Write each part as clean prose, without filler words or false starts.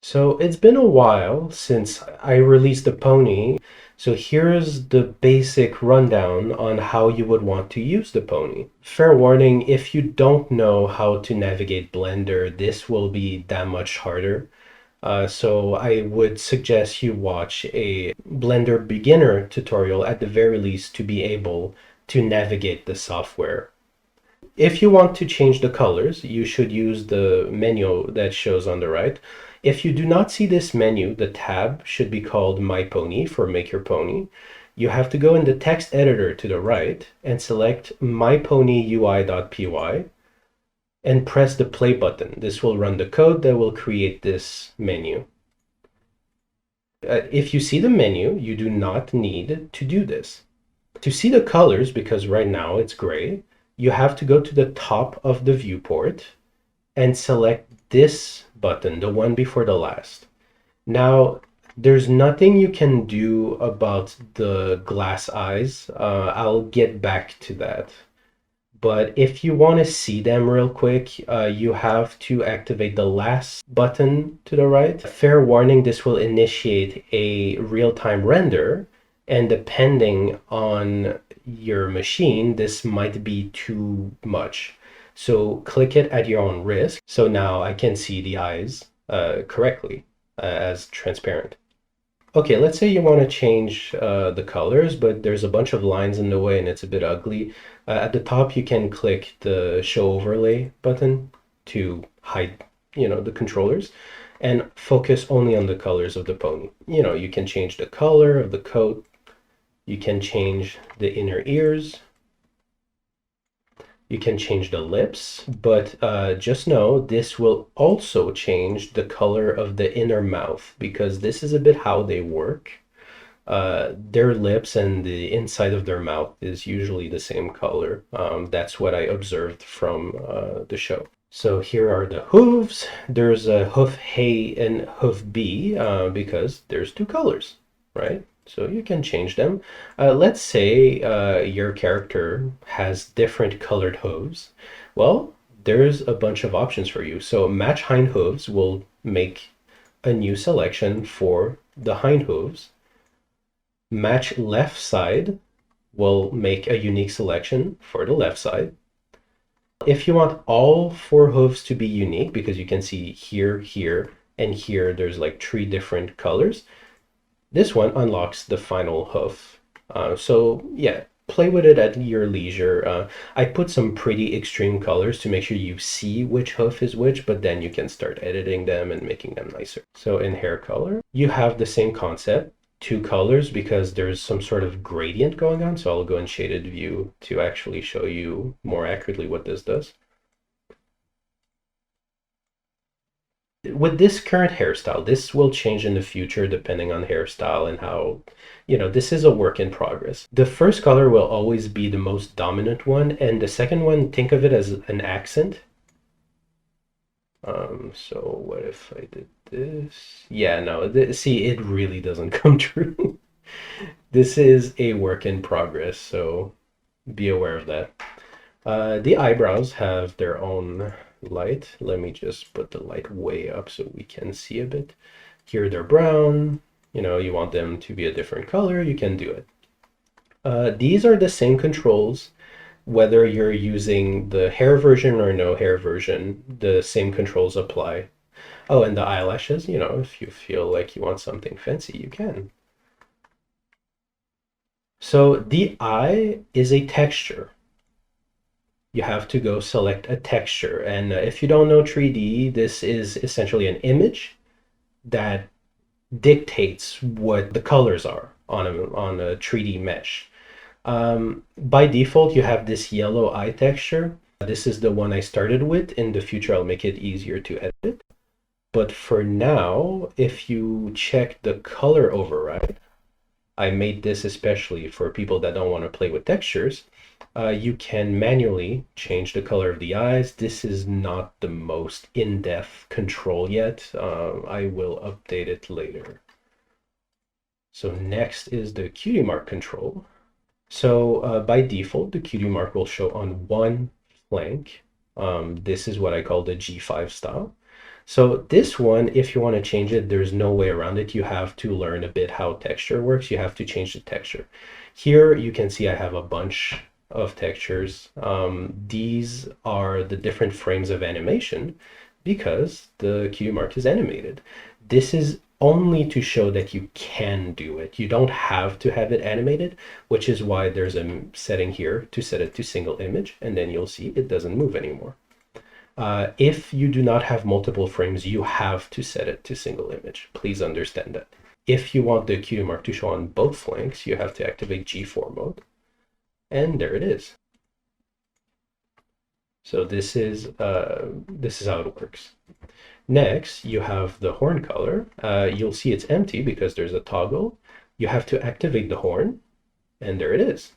So it's been a while since I released the pony. So here's the basic rundown on how you would want to use the pony. Fair warning, if you don't know how to navigate Blender, this will be that much harder. So I would suggest you watch a Blender beginner tutorial at the very least to be able to navigate the software. If you want to change the colors, you should use the menu that shows on the right. If you do not see this menu, the tab should be called My Pony for Make Your Pony. You have to go in the text editor to the right and select myponyui.py and press the play button. This will run the code that will create this menu. If you see the menu, you do not need to do this. To see the colors, because right now it's gray, you have to go to the top of the viewport and select this button, the one before the last. Now, there's nothing you can do about the glass eyes. I'll get back to that. But if you want to see them real quick, you have to activate the last button to the right. Fair warning, this will initiate a real-time render, and depending on your machine, this might be too much. So click it at your own risk. So now I can see the eyes correctly as transparent. Okay, let's say you want to change the colors, but there's a bunch of lines in the way and it's a bit ugly. At the top, you can click the Show Overlay button to hide, the controllers and focus only on the colors of the pony. You can change the color of the coat. You can change the inner ears. You can change the lips, but just know this will also change the color of the inner mouth because this is a bit how they work. Their lips and the inside of their mouth is usually the same color. That's what I observed from the show. So here are the hooves. There's a hoof A and hoof B because there's two colors, right? So you can change them. Let's say your character has different colored hooves. Well, there's a bunch of options for you. So match hind hooves will make a new selection for the hind hooves. Match left side will make a unique selection for the left side. If you want all four hooves to be unique, because you can see here, here, and here, there's like three different colors, this one unlocks the final hoof. So yeah, play with it at your leisure. I put some pretty extreme colors to make sure you see which hoof is which, but then you can start editing them and making them nicer. So in hair color, you have the same concept, two colors because there's some sort of gradient going on. So I'll go in shaded view to actually show you more accurately what this does. With this current hairstyle, this will change in the future depending on hairstyle and how, this is a work in progress. The first color will always be the most dominant one, and the second one, think of it as an accent. So what if I did this? Yeah, no, see, it really doesn't come true. This is a work in progress, so be aware of that. The eyebrows have their own light. Let me just put the light way up so we can see a bit. Here they're brown. You want them to be a different color, you can do it. These are the same controls whether you're using the hair version or no hair version. The same controls apply. Oh, and the eyelashes, if you feel like you want something fancy, you can. So the eye is a texture. You have to go select a texture. And if you don't know 3D, this is essentially an image that dictates what the colors are on a 3D mesh. By default, you have this yellow eye texture. This is the one I started with. In the future, I'll make it easier to edit. But for now, if you check the color override, I made this especially for people that don't want to play with textures. You can manually change the color of the eyes. This is not the most in-depth control yet. I will update it later. So next is the cutie mark control. So by default, the cutie mark will show on one flank. This is what I call the G5 style. So this one, if you want to change it, there's no way around it. You have to learn a bit how texture works. You have to change the texture. Here you can see I have a bunch of textures. These are the different frames of animation because the cue mark is animated. This is only to show that you can do it. You don't have to have it animated, which is why there's a setting here to set it to single image, and then you'll see it doesn't move anymore. If you do not have multiple frames, you have to set it to single image. Please understand that. If you want the cue mark to show on both flanks, you have to activate G4 mode. And there it is. So this is how it works. Next, you have the horn color. You'll see it's empty because there's a toggle. You have to activate the horn, and there it is.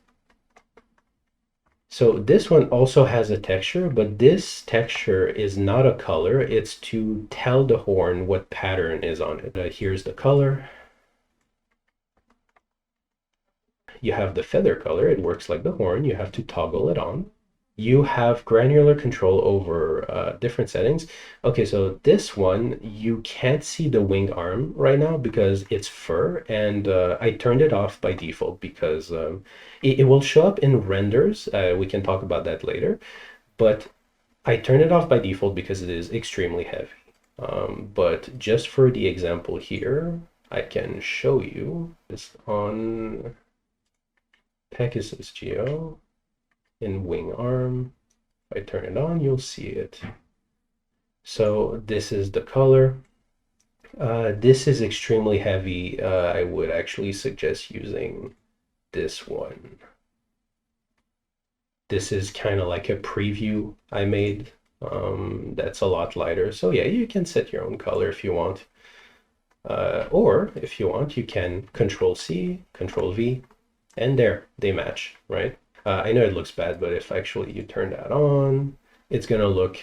So this one also has a texture, but this texture is not a color. It's to tell the horn what pattern is on it. Here's the color. You have the feather color. It works like the horn. You have to toggle it on. You have granular control over different settings. Okay, so this one, you can't see the wing arm right now because it's fur, and I turned it off by default because it will show up in renders. We can talk about that later, but I turned it off by default because it is extremely heavy. But just for the example here, I can show you this on Pegasus Geo. In wing arm, if I turn it on, you'll see it. So this is the color. This is extremely heavy. I would actually suggest using this one. This is kind of like a preview I made. That's a lot lighter. So yeah, you can set your own color if you want. Or if you want, you can Control C, Control V, and there, they match, right? I know it looks bad, but if actually you turn that on, it's gonna look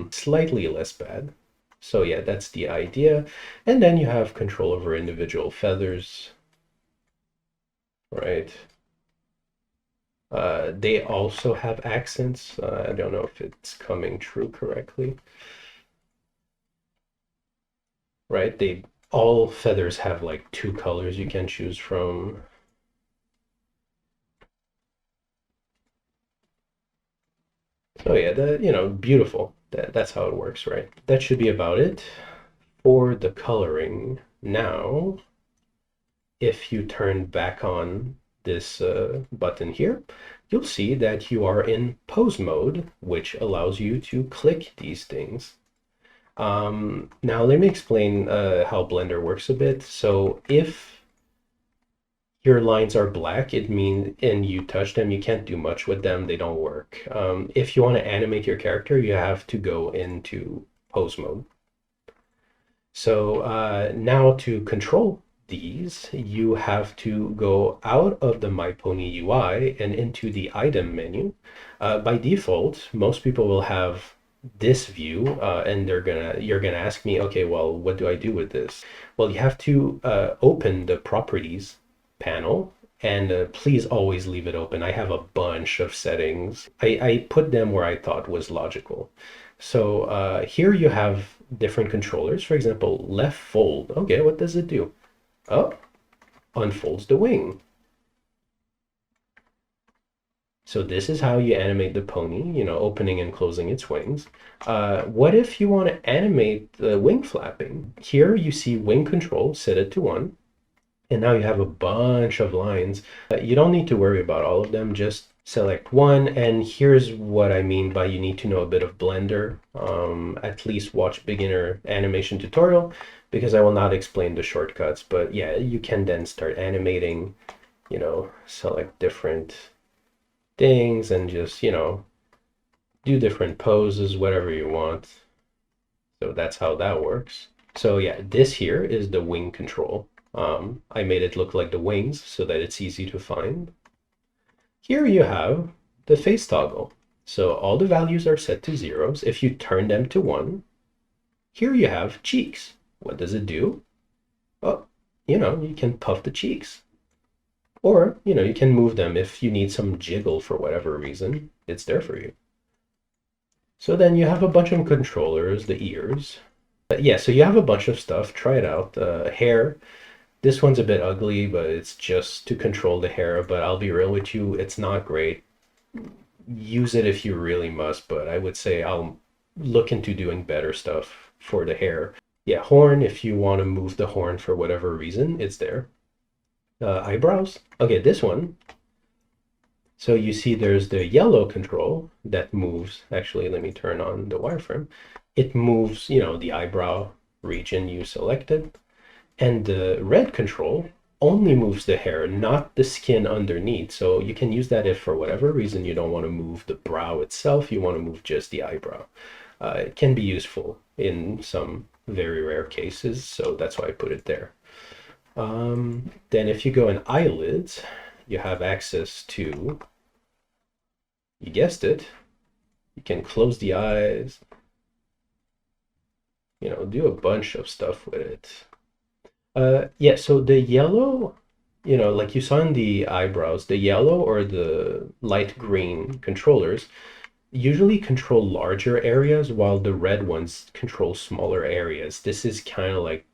slightly less bad. So yeah, that's the idea. And then you have control over individual feathers, right? They also have accents. I don't know if it's coming true correctly, right? All feathers have like two colors you can choose from. So yeah, beautiful. That's how it works, right? That should be about it for the coloring. Now, if you turn back on this button here, you'll see that you are in pose mode, which allows you to click these things. Now let me explain how Blender works a bit. So if your lines are black, it means, and you touch them, you can't do much with them, they don't work. If you want to animate your character, you have to go into pose mode. So now to control these, you have to go out of the My Pony UI and into the item menu. By default, most people will have this view, and you're gonna ask me, okay, well, what do I do with this? Well, you have to open the properties panel, and please always leave it open. I have a bunch of settings. I put them where I thought was logical. So here you have different controllers. For example, left fold. Okay, what does it do? Oh, unfolds the wing. So this is how you animate the pony, opening and closing its wings. What if you want to animate the wing flapping? Here you see wing control, set it to 1. And now you have a bunch of lines. You don't need to worry about all of them, just select one. And here's what I mean by you need to know a bit of Blender. At least watch beginner animation tutorial, because I will not explain the shortcuts. But yeah, you can then start animating, select different things and just, do different poses, whatever you want. So that's how that works. So yeah, this here is the wing control. I made it look like the wings so that it's easy to find. Here you have the face toggle. So all the values are set to zeros. If you turn them to 1, here you have cheeks. What does it do? Oh, you can puff the cheeks. Or, you can move them if you need some jiggle for whatever reason. It's there for you. So then you have a bunch of controllers, the ears. Yeah, so you have a bunch of stuff. Try it out. Hair. This one's a bit ugly, but it's just to control the hair. But I'll be real with you, it's not great. Use it if you really must, but I would say I'll look into doing better stuff for the hair. Yeah, horn, if you want to move the horn for whatever reason, it's there. Eyebrows. Okay, this one. So you see there's the yellow control that moves. Actually, let me turn on the wireframe. It moves, the eyebrow region you selected. And the red control only moves the hair, not the skin underneath. So you can use that if for whatever reason you don't want to move the brow itself, you want to move just the eyebrow. It can be useful in some very rare cases, so that's why I put it there. Then if you go in eyelids, you have access to, you guessed it, you can close the eyes, do a bunch of stuff with it. Yeah, so the yellow, like you saw in the eyebrows, the yellow or the light green controllers usually control larger areas while the red ones control smaller areas. This is kind of like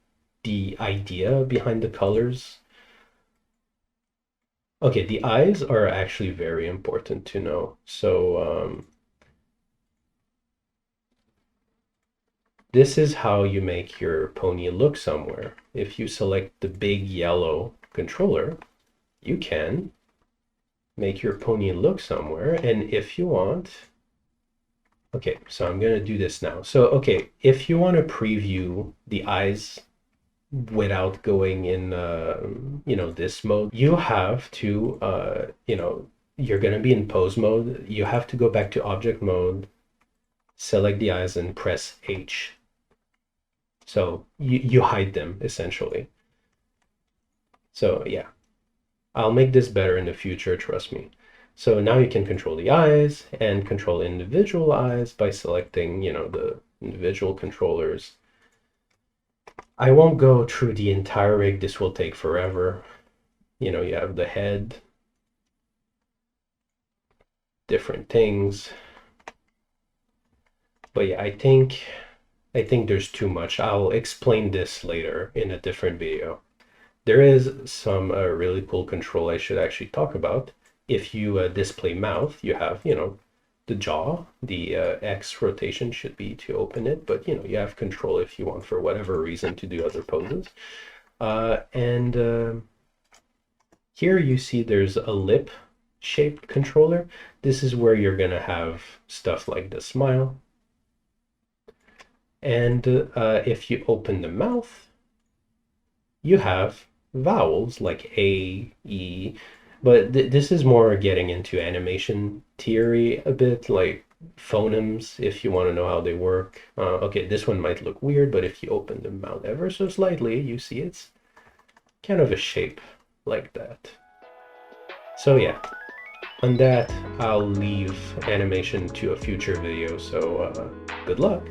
the idea behind the colors. Okay, the eyes are actually very important to know. So this is how you make your pony look somewhere. If you select the big yellow controller, you can make your pony look somewhere. And if you want, okay, so I'm going to do this now. So, okay, if you want to preview the eyes without going in, this mode, you have to, you're going to be in pose mode. You have to go back to object mode, select the eyes and press H. So you hide them essentially. So yeah, I'll make this better in the future, trust me. So now you can control the eyes and control individual eyes by selecting, the individual controllers. I won't go through the entire rig. This will take forever. You have the head, different things. But yeah, I think there's too much. I'll explain this later in a different video. There is some really cool control I should actually talk about. If you display mouth, you have, the jaw. The X rotation should be to open it, but, you have control if you want for whatever reason to do other poses. And here you see there's a lip shaped controller. This is where you're going to have stuff like the smile. And if you open the mouth, you have vowels like A, E, but this is more getting into animation theory a bit, like phonemes, if you want to know how they work. Okay, this one might look weird, but if you open the mouth ever so slightly, you see it's kind of a shape like that. So yeah, on that, I'll leave animation to a future video, so good luck.